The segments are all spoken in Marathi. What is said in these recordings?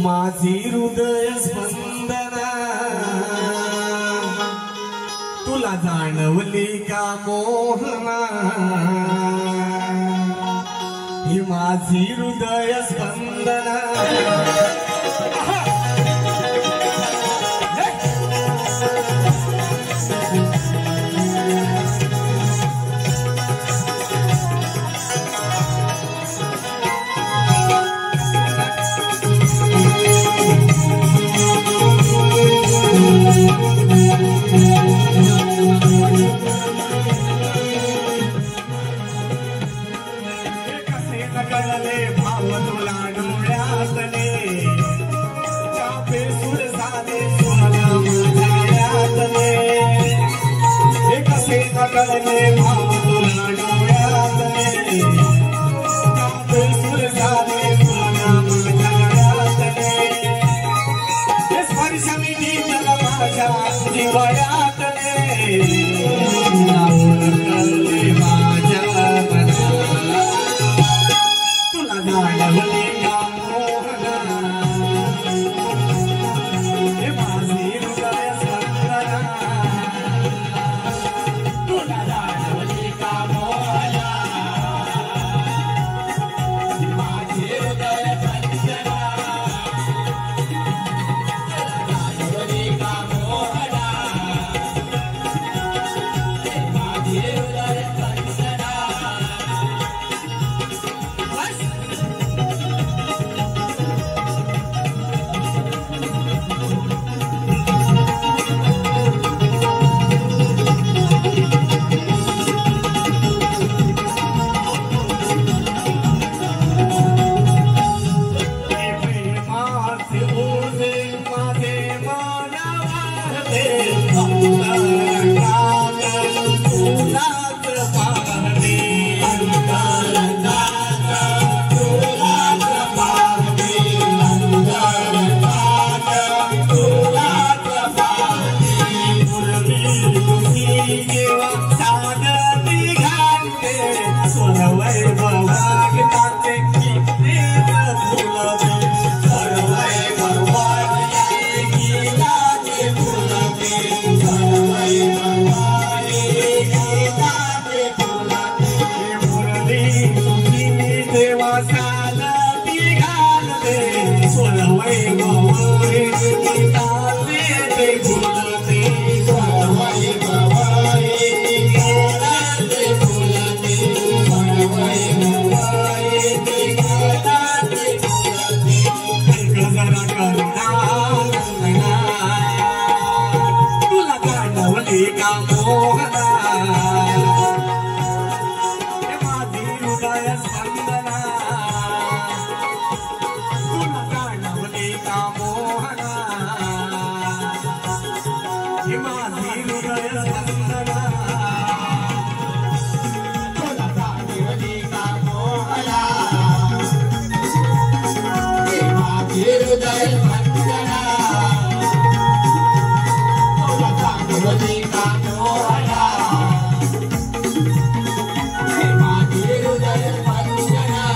माझी हृदय स्पंदना तुला जाणवली का मोहना ही माझी हृदय स्पंदना कळले भाव तुला डोळ्यातले चापे सुर साधे सोना माझ्यातले हे कसे कळले भाव तुला डोळ्यातले चापे सुर साधे सोना माझ्यातले हे स्पर्श मी घेतला माझ्या जिव्हाळ्यातले कळले माझ्या जाणवली का मोहना हे माझी हृदय स्पंदना तुला जाणवली का मोहना हे माझी हृदय स्पंदना जाणवली का मोहना हे माझी हृदय स्पंदना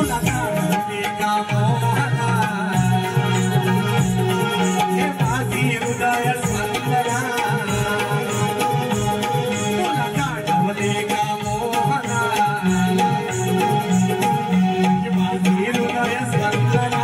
तुला गाणवली का मोहना हे माझी हृदय स्पंदना तुला गाणवली का मोहना हे माझी हृदय स्पंदना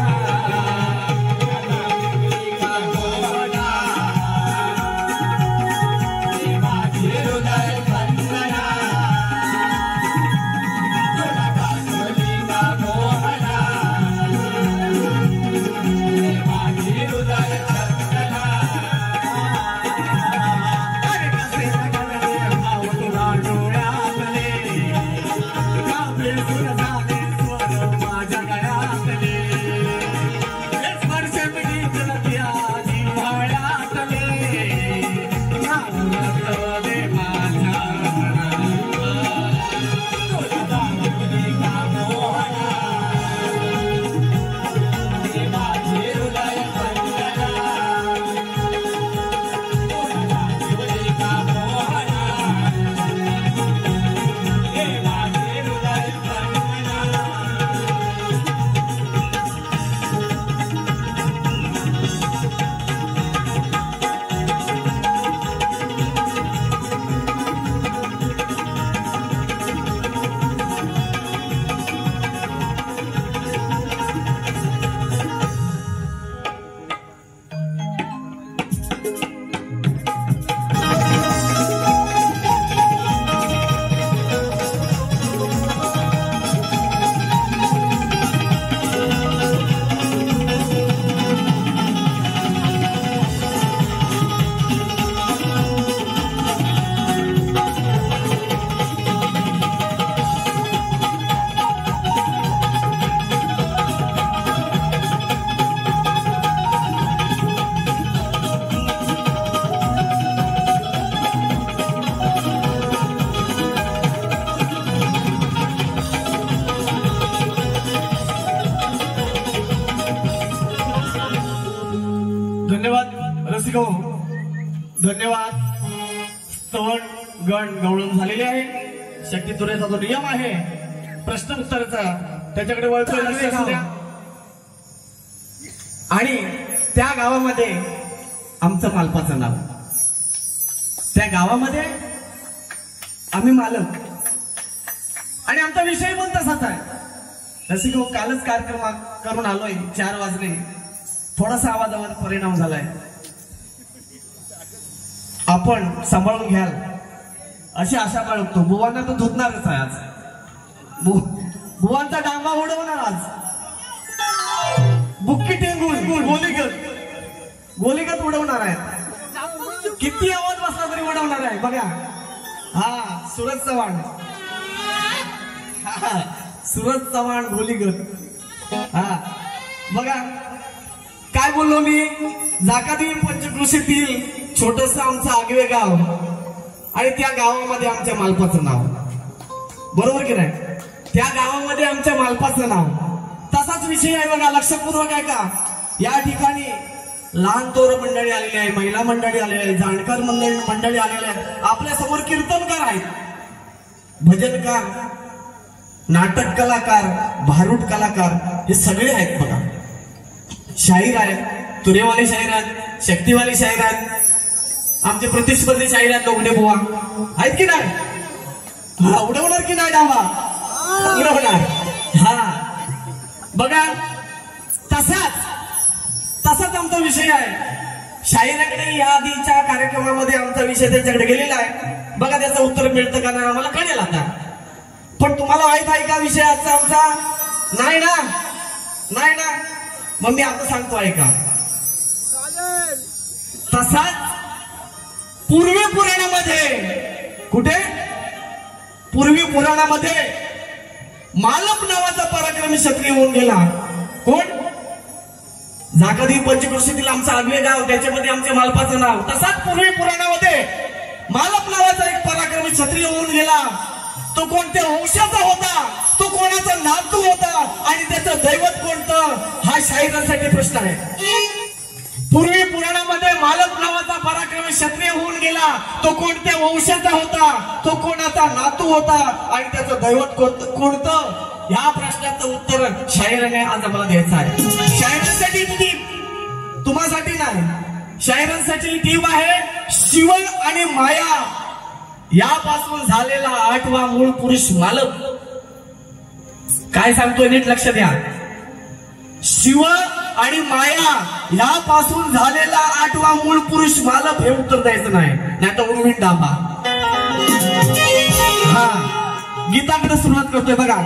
धन्यवाद रसिको, धन्यवाद. स्तवन गण गवळून झालेले आहे. शक्ती तुरेचा जो नियम आहे प्रश्न उत्तराचा त्याच्याकडे वळतोय. आणि त्या गावामध्ये आमचं मालपाचं नाव, त्या गावामध्ये आम्ही मालक आणि आमचा विषय पण तसाच आहे. रसिको, कालच कार्यक्रम करून आलोय. 4 वाजले. थोडासा आवाजावर परिणाम झालाय. आपण सांभाळून घ्याल अशी आशा बाळगतो. बुवांना तर धुतणारच आहे आज. बुवांचा डांबा उडवणार आज. बुक्की टेंगून गोलीगत उडवणार आहे. किती आवाज बसला तरी उडवणार आहे. बघा, हा सूरज चव्हाण, सूरज चव्हाण गोलीगत. हा बघा काय बोललो मी. जाकादी पंचकृषीतील छोटस आमचं आगवे गाव आणि त्या गावामध्ये आमच्या मालपाचं नाव. बरोबर की नाही? त्या गावामध्ये आमच्या मालपाचं नाव. तसाच विषय आहे बघा. लक्षपूर्वक आहे का? या ठिकाणी लहान थोर मंडळी आलेली आहे, महिला मंडळी आलेली आहे, जाणकार मंडळी आलेले आहेत. आपल्या समोर कीर्तनकार आहेत, भजनकार, नाटक कलाकार, भारूड कलाकार, हे सगळे आहेत बघा. शाहीर आहेत, तुरेवाले शाहीर आहेत, शक्तीवाले शाहीर आहेत, आमचे प्रतिस्पर्धी शाहीर आहेत. लोगडे बुवा आहेत की नाही? हा उडवणार की नाही डावा? उडवणार. हा बघा, तसाच आमचा विषय आहे. शाहिराकडे या आधीच्या कार्यक्रमामध्ये आमचा विषय त्यांच्याकडे गेलेला आहे. बघा त्याचं उत्तर मिळतं का नाही आम्हाला कळेल आता. पण तुम्हाला माहित आहे का विषय आजचा आमचा? नाही ना, नाही ना. मग मी आता सांगतो ऐका. तसाच पूर्वी पुराणामध्ये, कुठे? पूर्वी पुराणामध्ये मालप नावाचा पराक्रमी क्षत्रिय होऊन गेला. कोण? जाकादी पंचकृषीतील आमचं आगवे गाव, त्याच्यामध्ये आमच्या मालपाचं नाव. तसाच पूर्वी पुराणामध्ये मालप नावाचा एक पराक्रमी क्षत्रिय होऊन गेला. तो कोणत्या वंशाचा होता, तो कोणाचा नातू होता आणि त्याचं दैवत कोणतं, हा शाहिरांसाठी प्रश्न आहे. पूर्वी पुराणामध्ये मालक नावाचा पराक्रमी क्षत्रिय होऊन गेला. तो कोणत्या वंशाचा होता, तो कोणाचा नातू होता आणि त्याचं दैवत कोणतं, या प्रश्नाचं उत्तर शायराने आज आम्हाला द्यायचं आहे. शायरांसाठी टीम तुम्हासाठी नाही, शायरांसाठी टीम आहे शिव आणि माया यापासून झालेला 8वा मूळ पुरुष मालक. काय सांगतोय नीट लक्ष द्या. शिव आणि माया यापासून झालेला 8वा मूळ पुरुष मालक हे उत्तर द्यायचं नाही, नाही तर उर्मिट डाबा. हा गीताकडे सुरुवात करतोय बघा.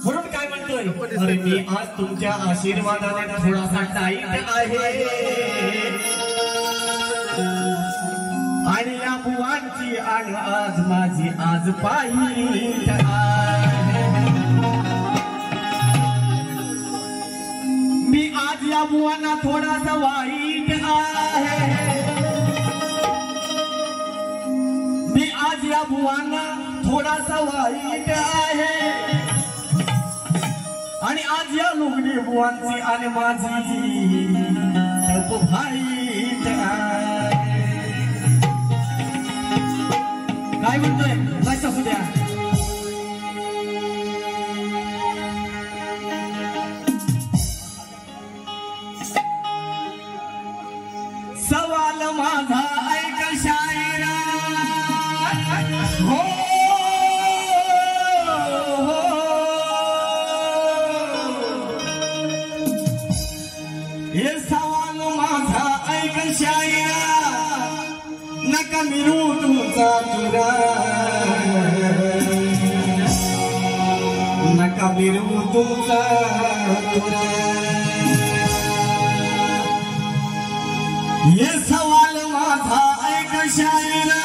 म्हणून काय म्हणतोय, अरे मी आज तुमच्या आशीर्वादाने थोडासा टाईट आहे आणि या बुवांची आण आज माझी आज पायीट आहे. मी आज या बुवांना थोडासा वाईट आहे. मी आज या बुवांना थोडासा वाईट आहे आणि आज या लुगडी बुवांची आणि माझी वाईट आहे. काय म्हणतोय लक्ष असू द्या. सवाल माझा ऐक शायरा, हो हे सवाल माझा ऐक शायरा, नका मिळू तुमचा तुरा, नका मिळू तुमचा तुरा. ये सवाल माझा ऐक शायरा,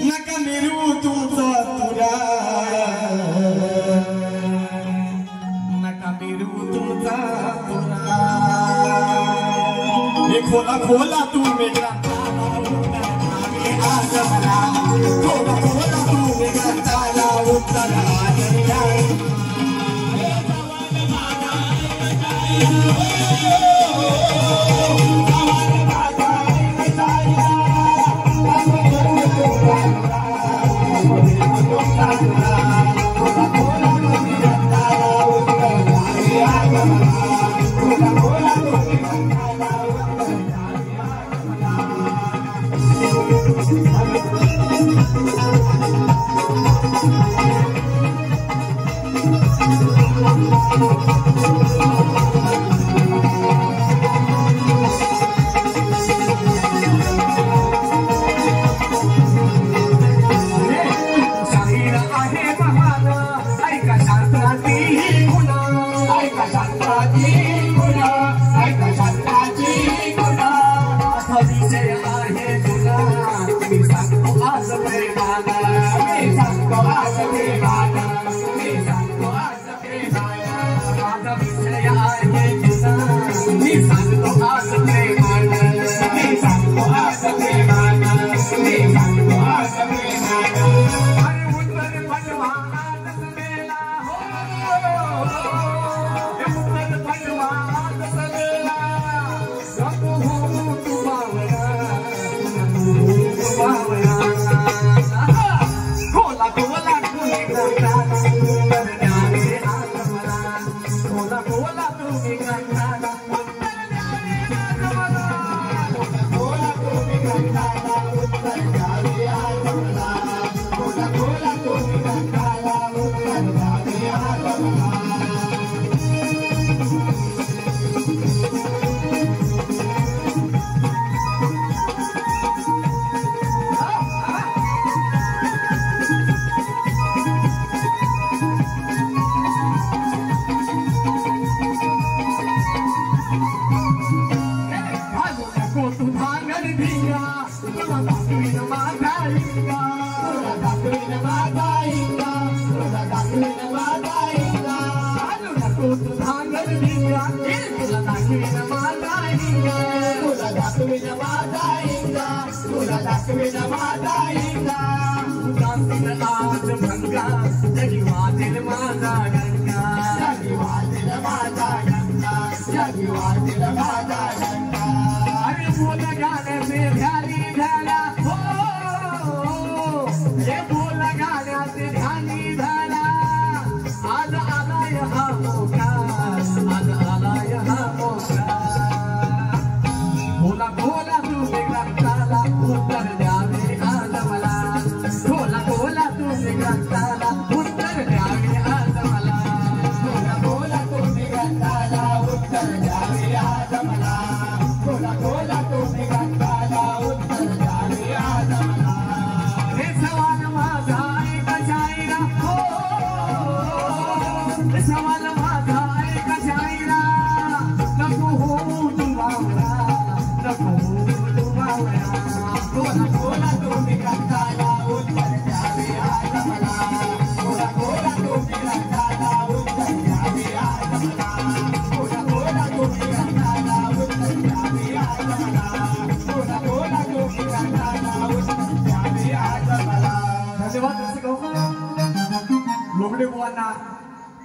नका मिळू तुमचा तुरा, नका मिळू तुमचा तुरा. हे खोला खोला तू वेगळा खोला खोला तू वेगळा ताला उत्तर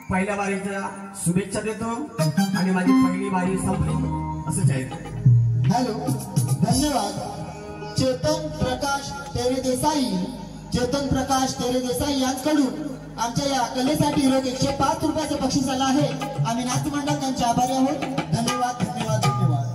पहिल्या वारीच्या शुभेच्छा देतो आणि माझी पहिली वारी संपली असं जाहीर करतो. हॅलो, धन्यवाद. चेतन प्रकाश तेरे देसाई यांच्याकडून आमच्या या कलेसाठी रोख 105 रुपयाचं बक्षीस आलं आहे. आम्ही नाट्यमंडळ त्यांचे आभारी आहोत. धन्यवाद धन्यवाद धन्यवाद.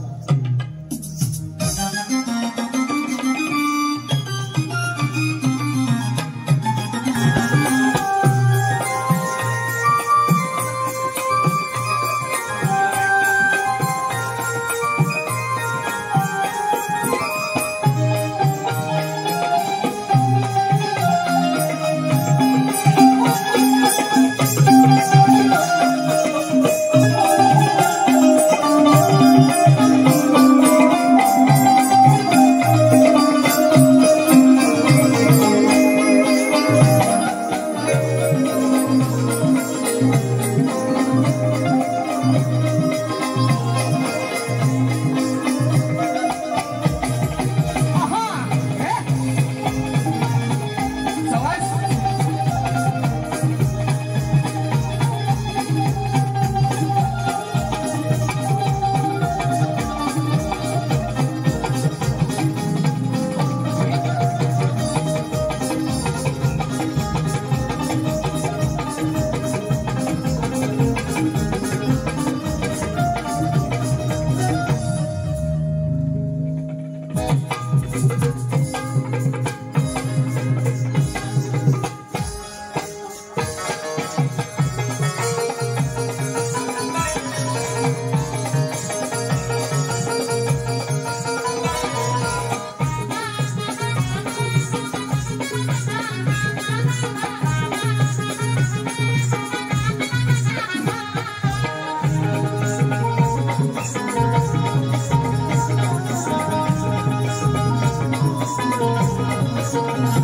Thank you.